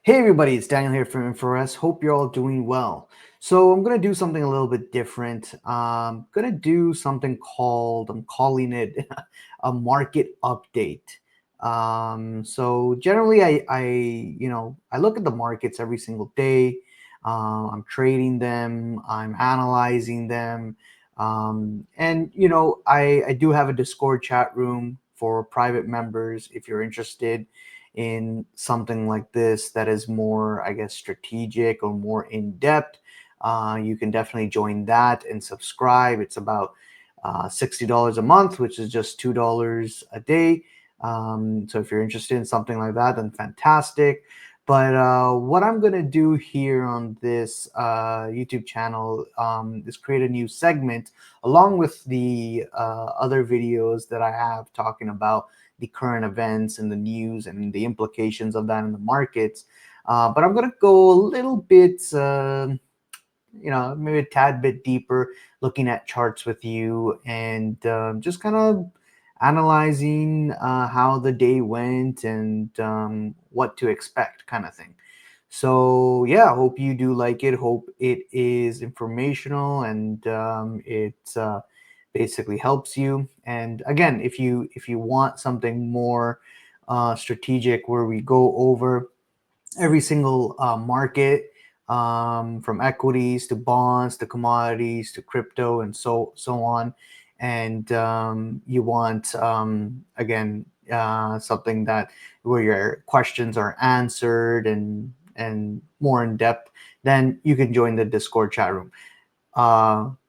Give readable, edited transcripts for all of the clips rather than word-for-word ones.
Hey everybody, it's Daniel here from InfoRest. Hope you're all doing well. So I'm gonna do something a little bit different. Gonna do something called, I'm calling it a market update. So generally I look at the markets every single day. I'm trading them, I'm analyzing them. I do have a Discord chat room for private members if you're interested in something like this that is more, I guess, strategic or more in depth. You can definitely join that and subscribe. It's about $60 a month, which is just $2 a day. So if you're interested in something like that, then fantastic. But what I'm going to do here on this YouTube channel is create a new segment along with the other videos that I have talking about the current events and the news and the implications of that in the markets. But I'm going to go a little bit, maybe a tad bit deeper, looking at charts with you and just kind of analyzing how the day went and what to expect, kind of thing. So yeah, hope you do like it. Hope it is informational and it basically helps you. And again, if you want something more strategic, where we go over every single market, from equities to bonds to commodities to crypto and so on, and you want again something that where your questions are answered and more in depth, then you can join the Discord chat room.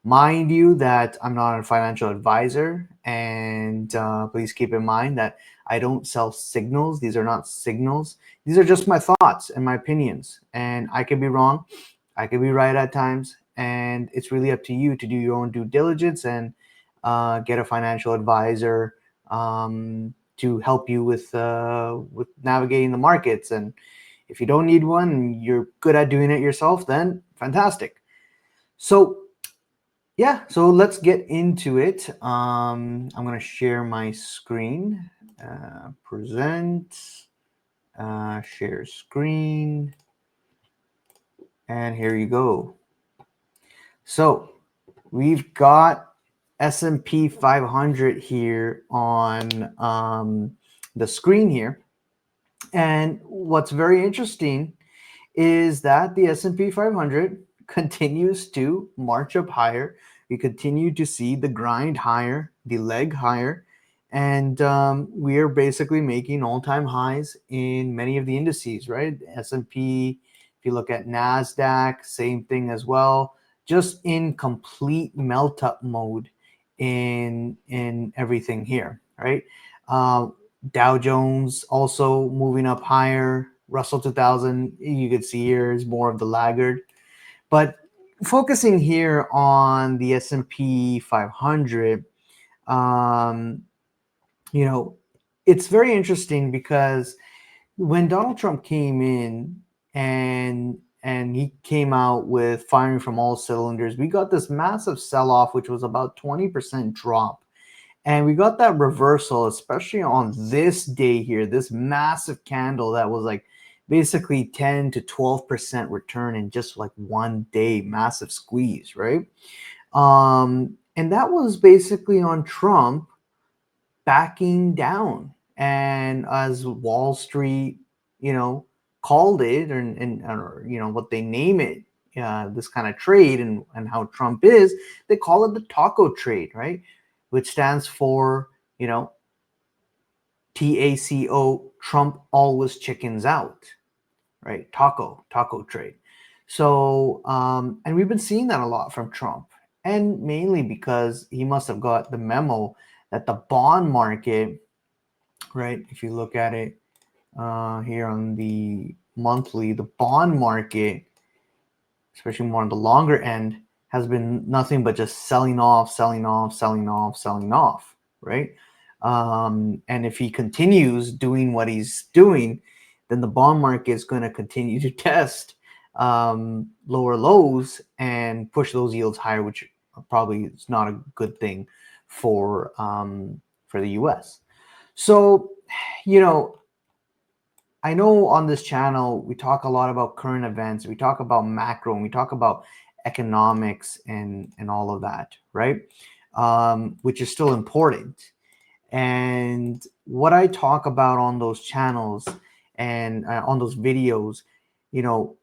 Mind you that I'm not a financial advisor, and please keep in mind that I don't sell signals. These are not signals. These are just my thoughts and my opinions, and I could be wrong, I could be right at times, and it's really up to you to do your own due diligence and get a financial advisor to help you with navigating the markets. And if you don't need one and you're good at doing it yourself, then fantastic. So yeah, so let's get into it. I'm going to share my screen, present, share screen, and here you go. So we've got S&P 500 here on the screen here. And what's very interesting is that the S&P 500 continues to march up higher. We continue to see the grind higher, the leg higher, and we are basically making all-time highs in many of the indices, right? S&P, if you look at NASDAQ, same thing as well, just in complete melt-up mode in everything here, right? Uh, Dow Jones also moving up higher. Russell 2000, you could see here, is more of the laggard. But focusing here on the S&P 500, um, you know, it's very interesting because when Donald Trump came in and he came out with firing from all cylinders, we got this massive sell-off, which was about 20% drop. And we got that reversal, especially on this day here, this massive candle that was like basically 10 to 12% return in just like one day, massive squeeze, right? And that was basically on Trump backing down. And as Wall Street, called it, or what they name it, this kind of trade and how Trump is, they call it the taco trade, right? Which stands for, TACO, Trump always chickens out, right? Taco trade. So, and we've been seeing that a lot from Trump, and mainly because he must have got the memo that the bond market, right? If you look at it here on the monthly, the bond market, especially more on the longer end, has been nothing but just selling off, selling off, selling off, selling off, right? And if he continues doing what he's doing, then the bond market is going to continue to test lower lows and push those yields higher, which probably is not a good thing for the U.S. So, you know, I know on this channel we talk a lot about current events, we talk about macro, and we talk about economics and all of that, right? Which is still important. And what I talk about on those channels and on those videos, you know,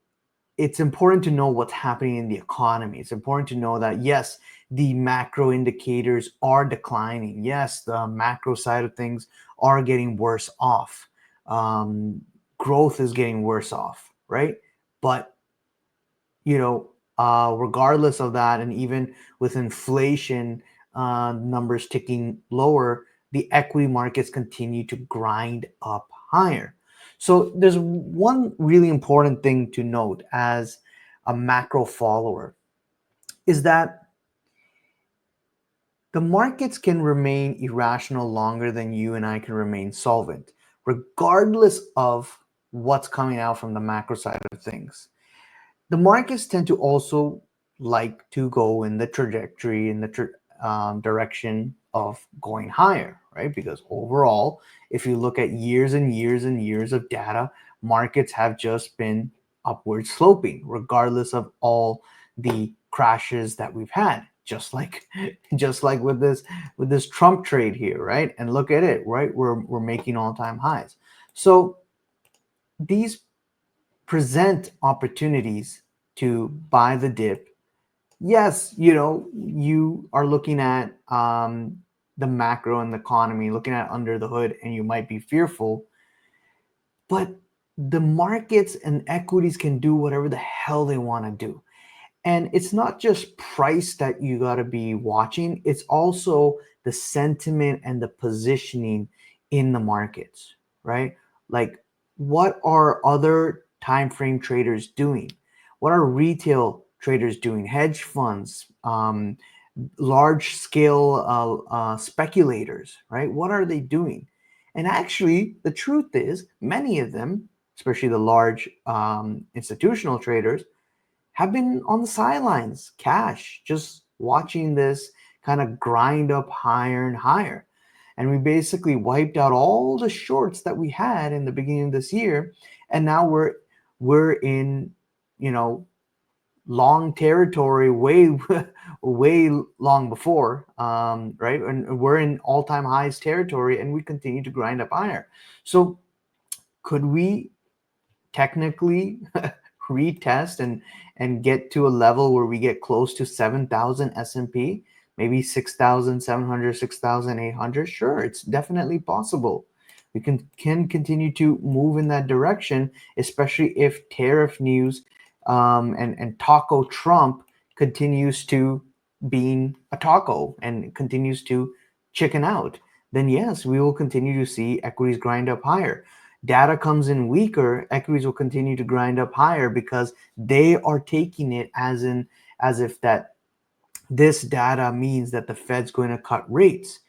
it's important to know what's happening in the economy. It's important to know that, yes, the macro indicators are declining. Yes, the macro side of things are getting worse off. Um, Growth is getting worse off, right? But, regardless of that, and even with inflation numbers ticking lower, the equity markets continue to grind up higher. So there's one really important thing to note as a macro follower is that the markets can remain irrational longer than you and I can remain solvent, regardless of what's coming out from the macro side of things. The markets tend to also like to go in the trajectory, in the direction of going higher, right? Because overall, if you look at years and years and years of data, markets have just been upward sloping, regardless of all the crashes that we've had. Just like with this Trump trade here, right? And look at it, right? We're making all-time highs. So these present opportunities to buy the dip. Yes, you are looking at the macro and the economy, looking at under the hood, and you might be fearful, but the markets and equities can do whatever the hell they want to do. And it's not just price that you got to be watching, it's also the sentiment and the positioning in the markets, right? Like, what are other time frame traders doing? What are retail traders doing? Hedge funds, large scale speculators, right? What are they doing? And actually, the truth is, many of them, especially the large institutional traders, have been on the sidelines, cash, just watching this kind of grind up higher and higher. And we basically wiped out all the shorts that we had in the beginning of this year, and now we're in, you know, long territory, way way long before, right? And we're in all-time highs territory, and we continue to grind up higher. So could we technically retest and get to a level where we get close to 7,000 S&P, maybe 6,700, 6,800? Sure, it's definitely possible. We can continue to move in that direction, especially if tariff news and taco Trump continues to being a taco and continues to chicken out. Then yes, we will continue to see equities grind up higher. Data comes in weaker, equities will continue to grind up higher because they are taking it as if that this data means that the Fed's going to cut rates.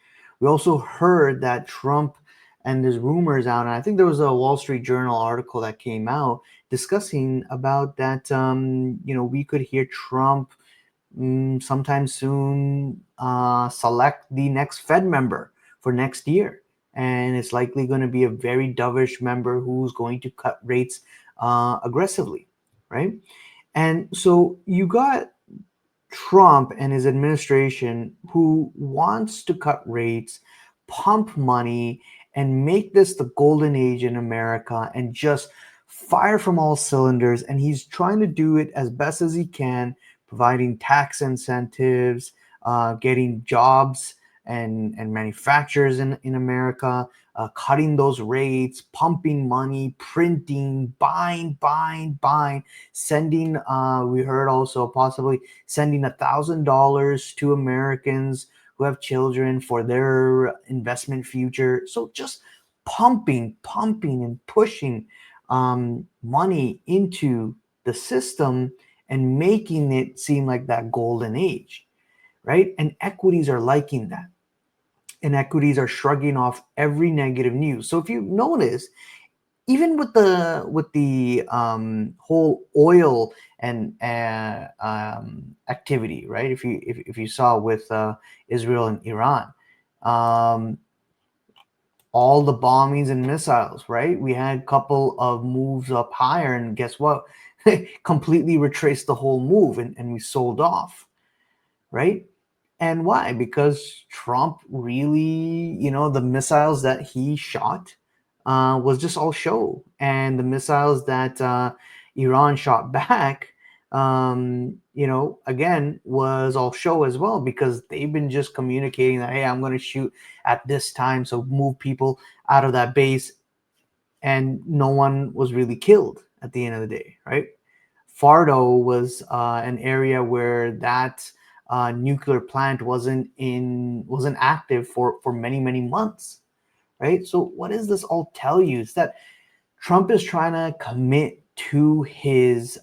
We also heard that Trump, and there's rumors out, and I think there was a Wall Street Journal article that came out discussing about that. We could hear Trump sometime soon select the next Fed member for next year. And it's likely going to be a very dovish member who's going to cut rates aggressively, right? And so you got Trump and his administration who wants to cut rates, pump money, and make this the golden age in America and just fire from all cylinders. And he's trying to do it as best as he can, providing tax incentives, getting jobs and manufacturers in America, cutting those rates, pumping money, printing, buying, sending, we heard also possibly sending $1,000 to Americans who have children for their investment future. So just pumping and pushing money into the system and making it seem like that golden age, right? And equities are liking that. And equities are shrugging off every negative news. So if you notice, even with the whole oil and activity, right? If you saw with Israel and Iran, um, all the bombings and missiles, right? We had a couple of moves up higher, and guess what? Completely retraced the whole move, and we sold off, right? And why? Because Trump really, the missiles that he shot was just all show. And the missiles that Iran shot back, again, was all show as well, because they've been just communicating that, hey, I'm going to shoot at this time, so move people out of that base. And no one was really killed at the end of the day, right? Fardo was an area where that nuclear plant wasn't active for many months, right? So what does this all tell you? Is that Trump is trying to commit to his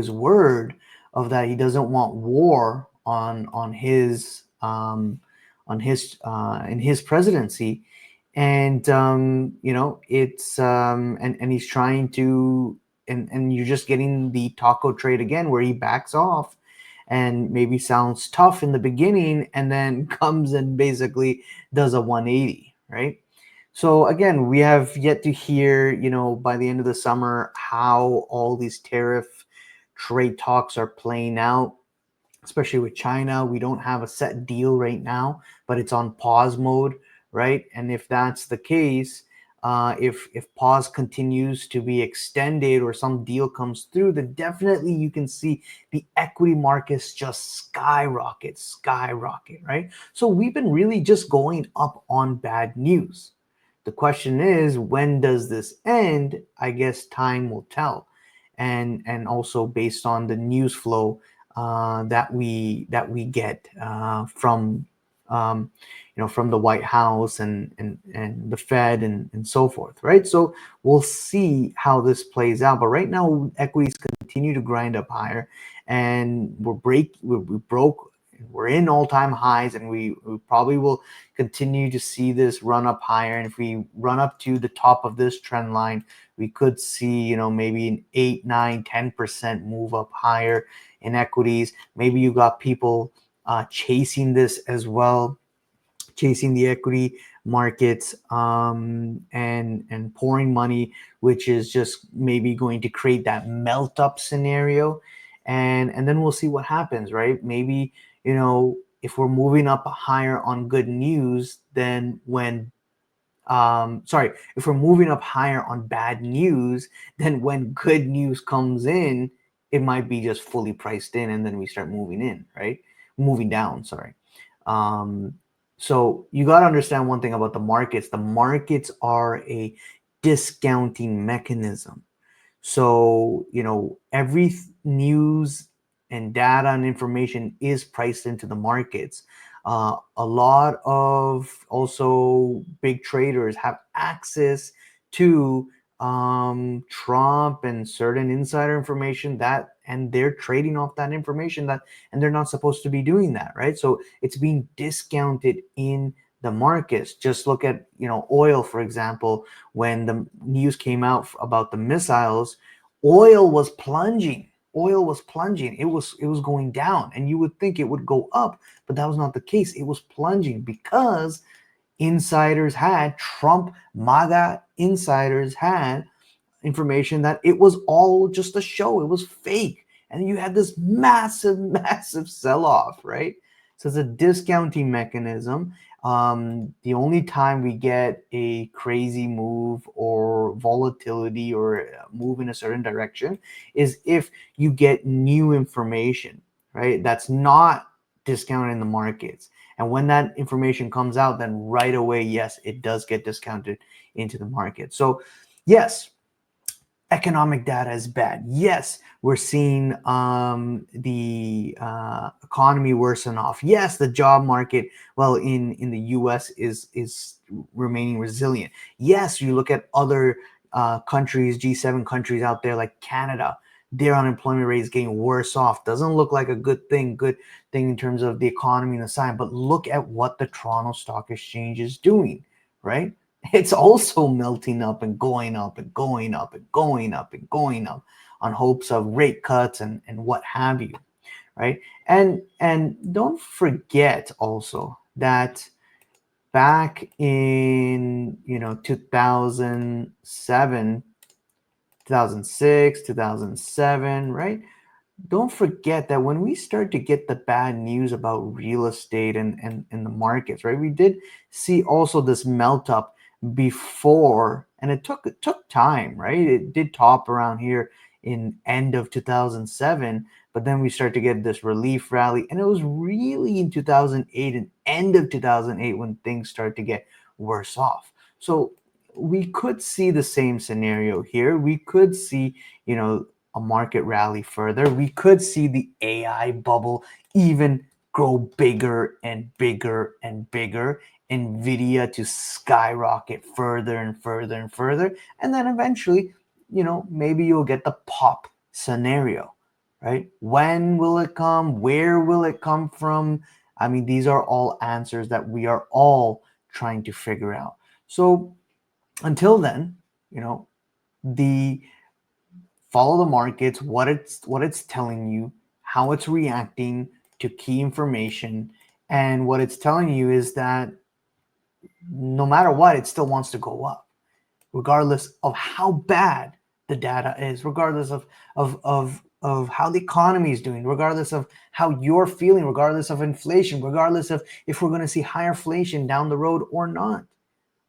word of that he doesn't want war in his presidency, and it's and he's trying to, and you're just getting the taco trade again, where he backs off and maybe sounds tough in the beginning and then comes and basically does a 180, right? So again, we have yet to hear, by the end of the summer, how all these tariff trade talks are playing out, especially with China. We don't have a set deal right now, but it's on pause mode, right? And if that's the case, if pause continues to be extended or some deal comes through, then definitely you can see the equity markets just skyrocket, right? So we've been really just going up on bad news. The question is, when does this end? I guess time will tell, and also based on the news flow that we get from the White House and the Fed and so forth, right? So we'll see how this plays out. But right now, equities continue to grind up higher, and we broke. We're in all-time highs, and we probably will continue to see this run up higher. And if we run up to the top of this trend line, we could see, maybe an 8, 9, 10% move up higher in equities. Maybe you got people chasing this as well, chasing the equity markets, and pouring money, which is just maybe going to create that melt up scenario, and then we'll see what happens, right? Maybe, if we're moving up higher on good news, then if we're moving up higher on bad news, then when good news comes in, it might be just fully priced in, and then we start moving down, sorry. So you got to understand one thing about the markets. The markets are a discounting mechanism. So, every news and data and information is priced into the markets. A lot of also big traders have access to Trump and certain insider information, and they're trading off that information, and they're not supposed to be doing that, right? So it's being discounted in the markets. Just look at, oil, for example. When the news came out about the missiles, oil was plunging. It was going down, and you would think it would go up, but that was not the case. It was plunging because MAGA insiders had information that it was all just a show. It was fake. And you had this massive sell-off, right? So it's a discounting mechanism. The only time we get a crazy move or volatility or move in a certain direction is if you get new information, right? That's not discounted in the markets. And when that information comes out, then right away, yes, it does get discounted into the market. So yes, economic data is bad. Yes, we're seeing the economy worsen off. Yes, the job market, well, in the U.S. is remaining resilient. Yes, you look at other countries, G7 countries out there like Canada, their unemployment rate is getting worse off. Doesn't look like a good thing in terms of the economy and the sign. But look at what the Toronto Stock Exchange is doing, right? It's also melting up and going up and going up and going up and going up on hopes of rate cuts and what have you, right? And don't forget also that back in 2007, 2006, 2007, right? Don't forget that when we start to get the bad news about real estate and the markets, right? We did see also this melt up before, and it took time, right? It did top around here in end of 2007, but then we start to get this relief rally, and it was really in 2008 and end of 2008 when things start to get worse off. So we could see the same scenario here. We could see, a market rally further. We could see the AI bubble even grow bigger and bigger and bigger. Nvidia to skyrocket further and further and further. And then eventually, maybe you'll get the pop scenario, right? When will it come? Where will it come from? I mean, these are all answers that we are all trying to figure out. So until then, the follow the markets, what it's telling you, how it's reacting to key information, and what it's telling you is that no matter what, it still wants to go up, regardless of how bad the data is, regardless of how the economy is doing, regardless of how you're feeling, regardless of inflation, regardless of if we're going to see higher inflation down the road or not.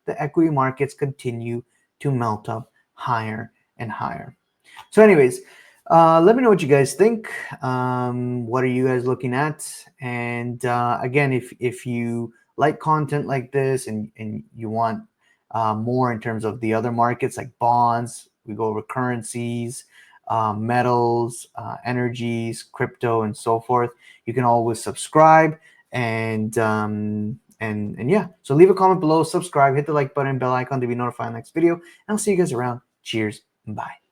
The equity markets continue to melt up higher and higher. So, anyways, let me know what you guys think. What are you guys looking at? And again, if you like content like this and you want more in terms of the other markets like bonds, we go over currencies, metals, energies, crypto, and so forth. You can always subscribe and yeah. So leave a comment below, subscribe, hit the like button, bell icon to be notified of the next video, and I'll see you guys around. Cheers, and bye.